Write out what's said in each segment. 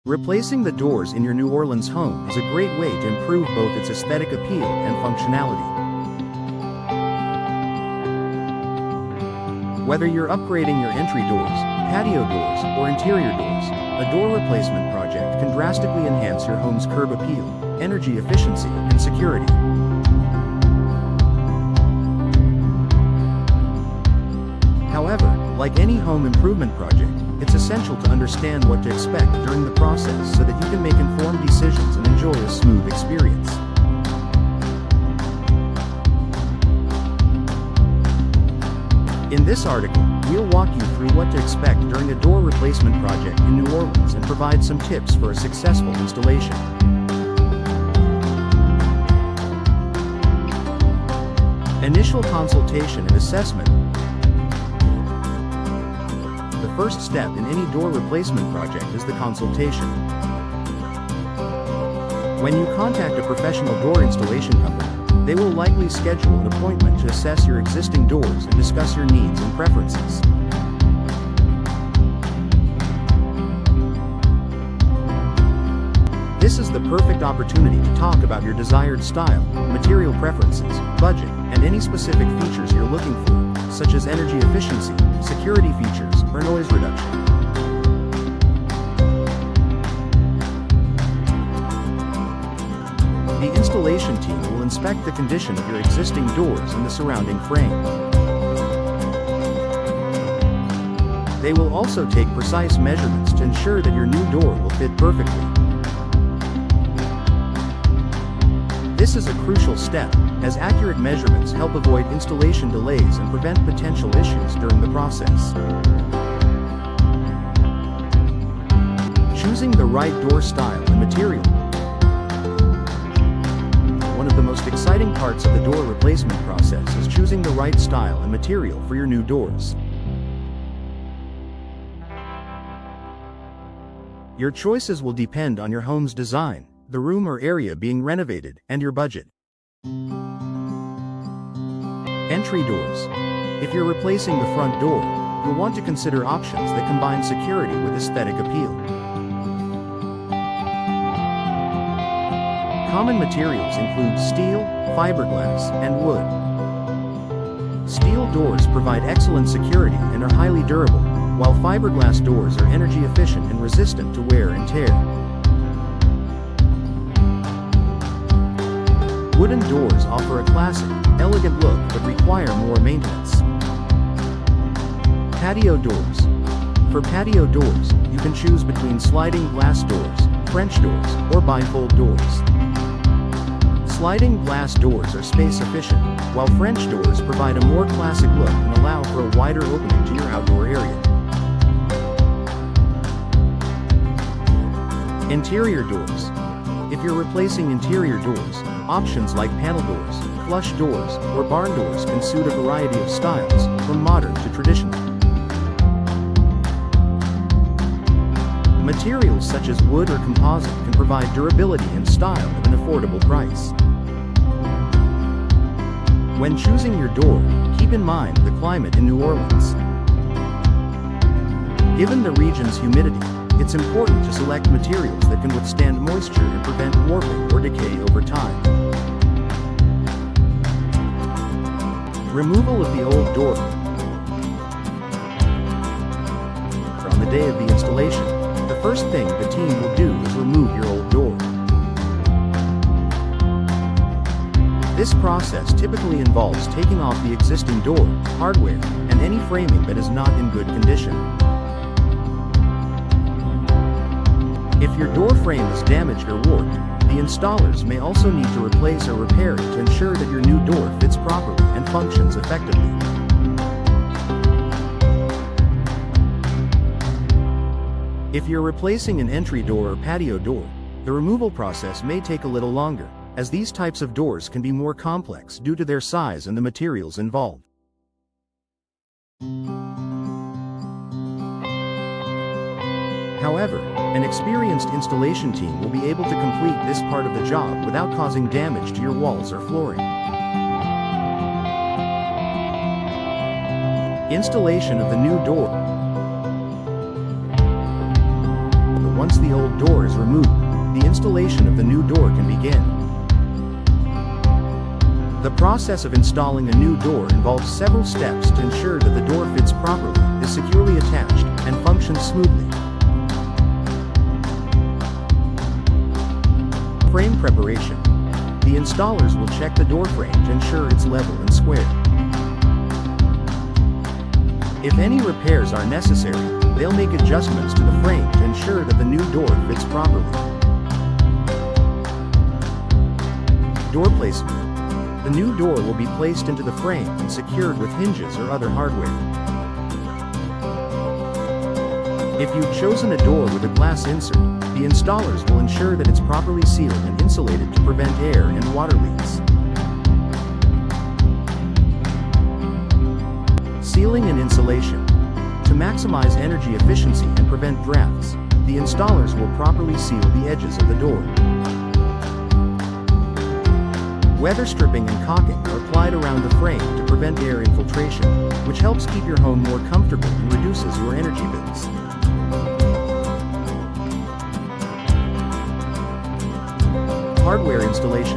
Replacing the doors in your New Orleans home is a great way to improve both its aesthetic appeal and functionality. Whether you're upgrading your entry doors, patio doors, or interior doors, a door replacement project can drastically enhance your home's curb appeal, energy efficiency, and security. However, like any home improvement project, it's essential to understand what to expect during the process so that you can make informed decisions and enjoy a smooth experience. In this article, we'll walk you through what to expect during a door replacement project in New Orleans and provide some tips for a successful installation. Initial consultation and assessment. The first step in any door replacement project is the consultation. When you contact a professional door installation company, they will likely schedule an appointment to assess your existing doors and discuss your needs and preferences. This is the perfect opportunity to talk about your desired style, material preferences, budget, and any specific features you're looking for, such as energy efficiency, security features, or noise reduction. The installation team will inspect the condition of your existing doors and the surrounding frame. They will also take precise measurements to ensure that your new door will fit perfectly. This is a crucial step, as accurate measurements help avoid installation delays and prevent potential issues during the process. Choosing the right door style and material. One of the most exciting parts of the door replacement process is choosing the right style and material for your new doors. Your choices will depend on your home's design, the room or area being renovated, and your budget. Entry doors. If you're replacing the front door, you'll want to consider options that combine security with aesthetic appeal. Common materials include steel, fiberglass, and wood. Steel doors provide excellent security and are highly durable, while fiberglass doors are energy efficient and resistant to wear and tear. Wooden doors offer a classic, elegant look but require more maintenance. Patio doors. For patio doors, you can choose between sliding glass doors, French doors, or bifold doors. Sliding glass doors are space efficient, while French doors provide a more classic look and allow for a wider opening to your outdoor area. Interior doors. If you're replacing interior doors, options like panel doors, flush doors, or barn doors can suit a variety of styles, from modern to traditional. Materials such as wood or composite can provide durability and style at an affordable price. When choosing your door, keep in mind the climate in New Orleans. Given the region's humidity, it's important to select materials that can withstand moisture and prevent warping or decay over time. Removal of the old door. On the day of the installation, the first thing the team will do is remove your old door. This process typically involves taking off the existing door, hardware, and any framing that is not in good condition. If your door frame is damaged or warped, the installers may also need to replace or repair it to ensure that your new door fits properly and functions effectively. If you're replacing an entry door or patio door, the removal process may take a little longer, as these types of doors can be more complex due to their size and the materials involved. However, an experienced installation team will be able to complete this part of the job without causing damage to your walls or flooring. Installation of the new door. Once the old door is removed, the installation of the new door can begin. The process of installing a new door involves several steps to ensure that the door fits properly, is securely attached, and functions smoothly. Frame preparation. The installers will check the door frame to ensure it's level and square. If any repairs are necessary, they'll make adjustments to the frame to ensure that the new door fits properly. Door placement. The new door will be placed into the frame and secured with hinges or other hardware. If you've chosen a door with a glass insert, the installers will ensure that it's properly sealed and insulated to prevent air and water leaks. Sealing and insulation. To maximize energy efficiency and prevent drafts, the installers will properly seal the edges of the door. Weather stripping and caulking are applied around the frame to prevent air infiltration, which helps keep your home more comfortable and reduces your energy bills. Hardware installation.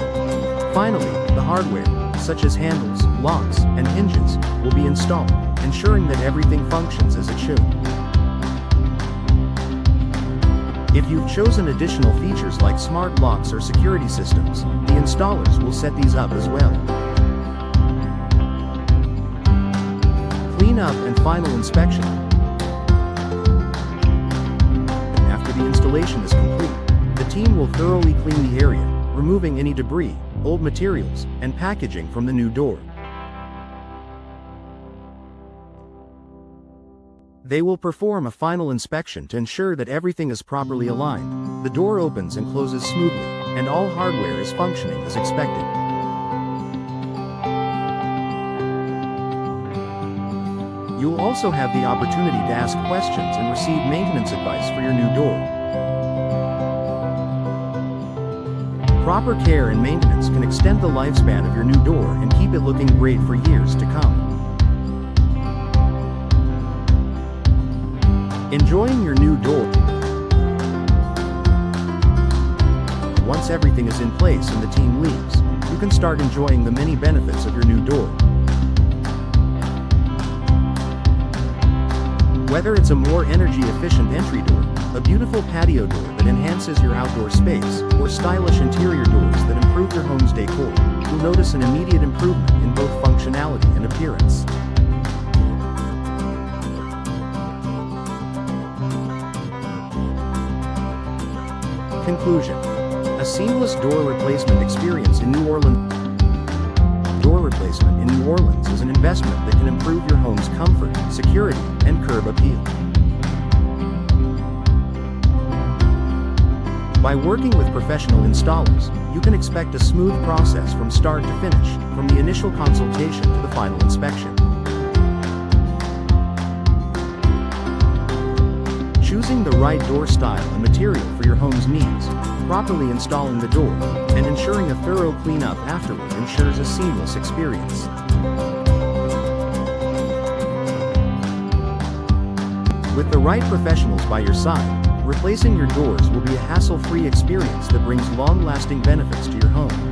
Finally, the hardware, such as handles, locks, and hinges, will be installed, ensuring that everything functions as it should. If you've chosen additional features like smart locks or security systems, the installers will set these up as well. Cleanup and final inspection. After the installation is complete, the team will thoroughly clean the area, removing any debris, old materials, and packaging from the new door. They will perform a final inspection to ensure that everything is properly aligned, the door opens and closes smoothly, and all hardware is functioning as expected. You'll also have the opportunity to ask questions and receive maintenance advice for your new door. Proper care and maintenance can extend the lifespan of your new door and keep it looking great for years to come. Enjoying your new door. Once everything is in place and the team leaves, you can start enjoying the many benefits of your new door. Whether it's a more energy-efficient entry door, a beautiful patio door that enhances your outdoor space, or stylish interior doors that improve your home's decor, you'll notice an immediate improvement in both functionality and appearance. Conclusion. A seamless door replacement experience in New Orleans. Door replacement in New Orleans is an investment that can improve your home's comfort, security, and curb appeal. By working with professional installers, you can expect a smooth process from start to finish, from the initial consultation to the final inspection. Choosing the right door style and material for your home's needs, properly installing the door, and ensuring a thorough cleanup afterward ensures a seamless experience. With the right professionals by your side, replacing your doors will be a hassle-free experience that brings long-lasting benefits to your home.